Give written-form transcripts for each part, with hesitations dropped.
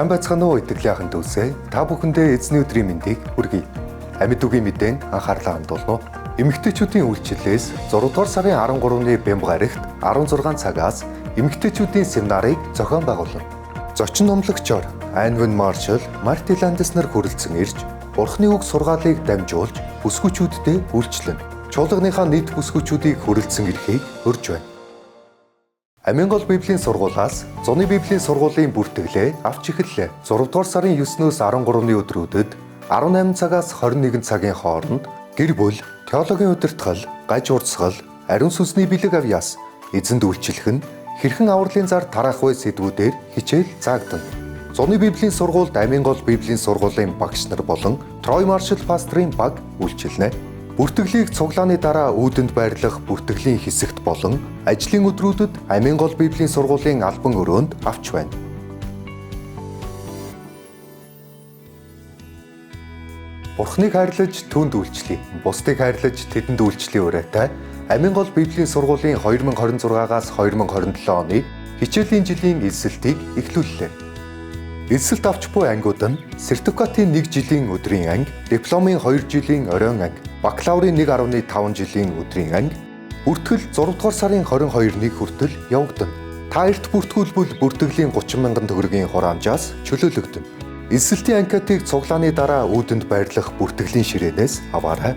Сайн байцгаана уу итгэлийн дүүсээ. Та бүхэндээ эзний өдрийн мэндийг хүргэе. Амьд үгийн мэдээнд анхаарлаа хандуулно. Эмэгтэйчүүдийн үйлчлэлээс 6 дугаар сарын 13-ны Бямба гарагт 16 цагаас эмэгтэйчүүдийн семинарыг зохион байгуулав. Зочин номлогчоор Айнвен Маршал, Марти Ландес нар хүрэлцэн ирж, Бурхны үг сургаалыг дамжуулж бүсгүйчүүддээ үйлчлэн чуулганыхаа нийт бүсгүйчүүдийг хүрэлцэн ирэхийг урьж байна. Амин гол Библийн сургуулиас зуны Библийн сургуулийн бүртгэлээ авч эхэллээ. 6 дугаар сарын 9-өөс 13-ны өдрүүдэд 18 цагаас 21 цагийн хооронд гэр бүл, теологийн удирдгал, гаж урдсгал, ариун сүнсний бэлэг авьяас, эзэнд үйлчлэх нь хэрхэн авралын зар тараах вэ сэдвүүдээр хичээл заагдана. Зуны Библийн сургуульд Амин гол Библийн сургуулийн багш нар болон Трой Маршал пастрын баг үйлчилнэ. Бүртгэлийг цуглааны дараа үүдэнд байрлах бүртгэлийн хэсэгт болон ажлын өдрүүдэд Амин гол Библийн сургуулийн албан өрөөнд авч байна. Бурхныг хайрлаж түүнд үйлчлэе. Бусдыг хайрлаж тэдэнд үйлчлэе ураатай Амин гол Библийн сургуулийн 2026-аас 2027 оны хичээлийн жилийн эсэлтийг эхлүүллээ. Эсэлт авч буй ангиуд нь сертификатын 1 жилийн өдрийн анги, дипломын 2 жилийн оройн анги, бакалаврын 1.5 жилийн өдрийн анги, бүртгэл 6 дугаар сарын 22-ны хүртэл явагдана. Та эрт бүртгүүлбэл бүртгэлийн 30 мянган төгрөгийн хураамжаас чөлөөлөгдөнө. Эсэлтийн анкетыг цуглааны дараа үүдэнд байрлах бүртгэлийн ширээнээс аваарай.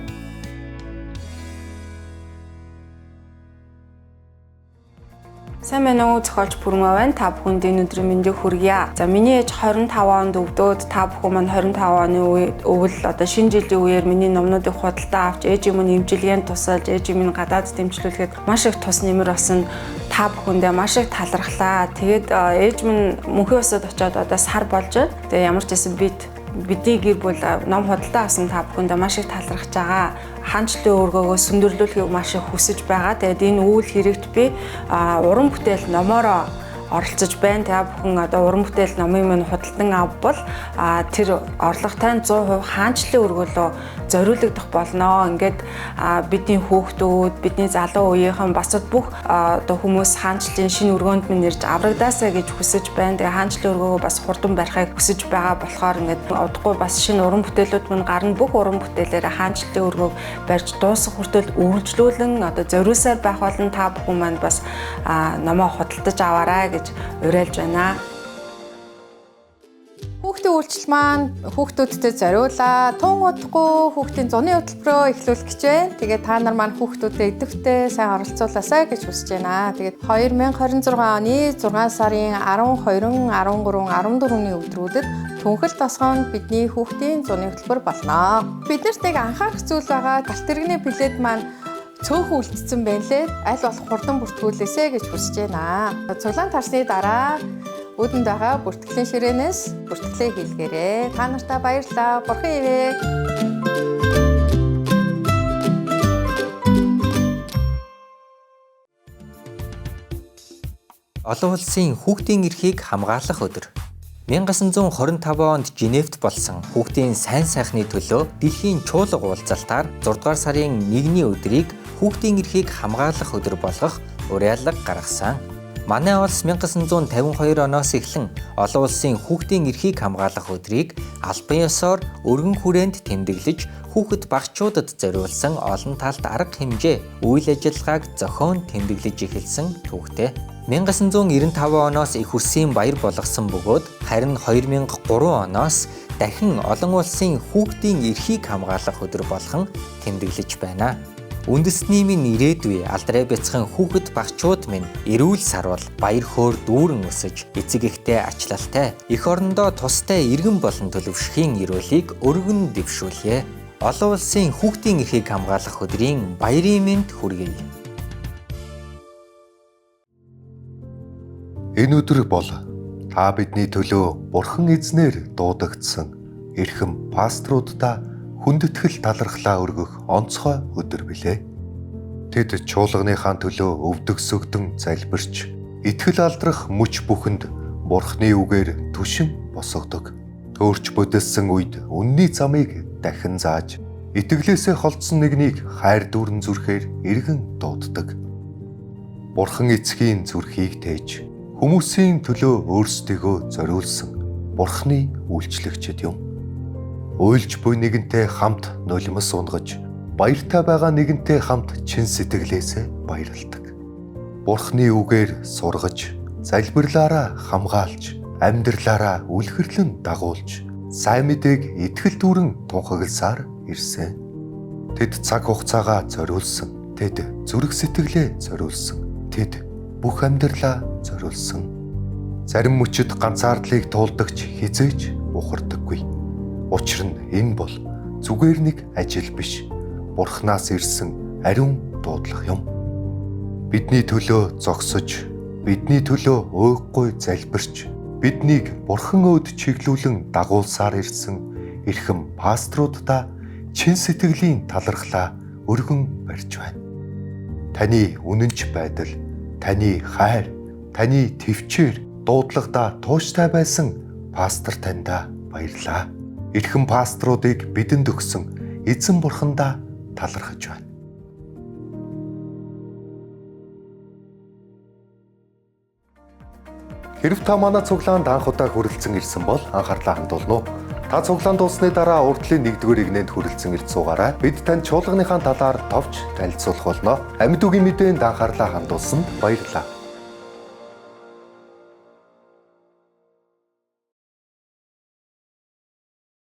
Сайн байна уу зохиолч Бүрэн байна. Та бүхэнд энэ өдрийн мэндийг хүргье. За миний ээж 25 онд өвдөөд та бүхэн маань 25 оны өвөл одоо шинэ жилийн үеэр миний номнуудыг худалдаа авч ээжийн минь эмчилгээнд тусалж ээжийн минь гадаад дэмжлүүлэхэд маш их тус нэмэр болсон та бүхэндээ маш их талархлаа. Тэгээд ээж минь мөнхийн усад очиод одоо сар болж байна. Тэгээд ямар ч байсан бидний гэр бүл ном худалдаа авсан та бүхэндээ маш их талархаж байгаа. Хаанчлалын өргөөгөө сүндэрлүүлэхийг маш их хүсэж байгаа. Тэгээд энэ үйл хэрэгт би уран бүтээл номоороо оролцож байна. Та бүхэн одоо уран бүтээл номын минь худалдан авбал тэр орлоготой 100% хаанчлалын өргөөлөө зориулагдах болно. Ингээд бидний хүүхдүүд, бидний залуу үеийнхэн бас бүх одоо хүмүүс хаанчлалын шинэ өргөөнд минь ирж аврагдаасаа гэж хүсэж байна. Тэгээ хаанчлалын өргөөгөө бас хурдан барихыг хүсэж байгаа болохоор ингээд удахгүй бас шинэ уран бүтээлүүд минь гарна. Бүх уран бүтээлээр хаанчлалын өргөөг барьж дуусах хүртэл үргэлжлүүлэн одоо зориулсаар байх болон та бүхэн маань бас номоо худалдаж аваарай гэж уриалж байна. Хүүхдийн үйлчлэл маань хүүхдүүдтэй зориулаа. Тун удахгүй хүүхдийн зуны хөтөлбөрөө эхлүүлэх гэж байна. Тэгээд та нар маань хүүхдүүдэд идэвхтэй сайн оролцуулаасай гэж хүсэж байна. Тэгээд 2026 оны 6 сарын 12, 13, 14-ний өдрүүдэд Түнхэл тосгонд бидний хүүхдийн зуны хөтөлбөр болно. Биднэрт нэг анхаарах зүйл байгаа. Галт тэрэгний плед маань цөөхөн үлдсэн байна лээ. Аль болох хурдан бүртгүүлээсэй гэж хүсэж байна. Цуглаан тарсны дараа үүдэнд байгаа бүртгэлийн ширээнээс бүртгэлээ хийлгээрэй. Та нартай баярлалаа. Бурхан ивэ. Олон улсын хүүхдийн эрхийг хамгаалах өдөр. 1925 онд Женевт болсон хүүхдийн сайн сайхны төлөө дэлхийн чуулга уулзалтаар 6 дугаар сарын 1-ний өдрийг хүүхдийн эрхийг хамгаалах өдөр болгох уриалга гаргасан. Манай улс 1952 оноос эхлэн олон улсын хүүхдийн эрхийг хамгаалах өдрийг албан ёсоор өргөн хүрээнд тэмдэглэж хүүхэд багчуудад зориулсан олон талт арга хэмжээ үйл ажиллагааг зохион тэмдэглэж эхэлсэн түүхтэй. 1995 оноос их үсгийн баяр болгосон бөгөөд харин 2003 оноос дахин олон улсын хүүхдийн эрхийг хамгаалах өдөр болгон тэмдэглэж байна. Үндэсний минь ирээдүй алдраа бяцхан хүүхэд багчууд минь эрүүл сарвал баяр хөөр дүүрэн өсөж эцэг эхтэй ачлалтай эх орондоо тустай иргэн болон төлөвшөхийн эрүүлийг өргөн дэвшүүлье. Олон улсын хүүхдийн эрхийг хамгаалах өдрийн баярын мэнд хүргэе. Энэ өдөр бол та бидний төлөө Бурхан эзнэр дуудагдсан эрхэм паструудаа хүндэтгэл талархлаа өргөх онцгой өдөр билээ. Тэд чуулганыхаа төлөө өвдөгсөгдөн залбирч, итгэл алдрах мөч бүхэнд Бурхны үгээр түшин босгодог. Төөрч бодсон үед үнний замыг дахин зааж, итгэлээсээ холдсон нэгнийг хайр дүүрэн зүрхээр эргэн дууддаг. Бурхан эцгийн зүрхийг тээж, хүмүүсийн төлөө өөрсдийгөө зориулсан Бурхны үйлчлэгчид юм. Уйлж буй нэгэнтэй хамт нулимс унгаж, баяртай байгаа нэгэнтэй хамт чин сэтгэлээсээ баярладаг. Бурхны үгээр сургаж, залбирлаараа хамгаалж, амьдралаараа үлгэрлэн дагуулж, сайн мэдээг итгэл дүүрэн тунхагласаар ирсэн. Тэд цаг хугацаагаа зориулсан, тэд зүрх сэтгэлээ зориулсан, тэд бүх амьдралаа зориулсан. Зарим мөчөд ганцаардлыг туулдагч хизээж ухардаггүй. Учир нь энэ бол зүгээр нэг ажил биш. Бурхнаас ирсэн ариун дуудлага юм. Бидний төлөө зогсож, бидний төлөө уйггүй залбирч, биднийг Бурхан өөд чиглүүлэн дагуулсаар ирсэн эрхэм паструудаа чин сэтгэлийн талархлаа өргөн барьж байна. Таны үнэнч байдал, таны хайр, таны төвчээр дуудлагадаа тууштай байсан пастор таньда баярлаа. Эрхэм паструудыг бидэнд өгсөн эзэн Бурхандаа талархаж байна. Хэрв та манай цуглаанд анх удаа хүрэлцэн ирсэн бол анхаарлаа хандуулна уу? Та цуглаан дууссаны дараа урдлын 1-р игнэнд хүрэлцэн ирж суугаарай. Бид танд чуулганыхаа талаар товч танилцуулах болно. Амьд үгийн мэдээнд анхаарлаа хандуулсанд баярлалаа.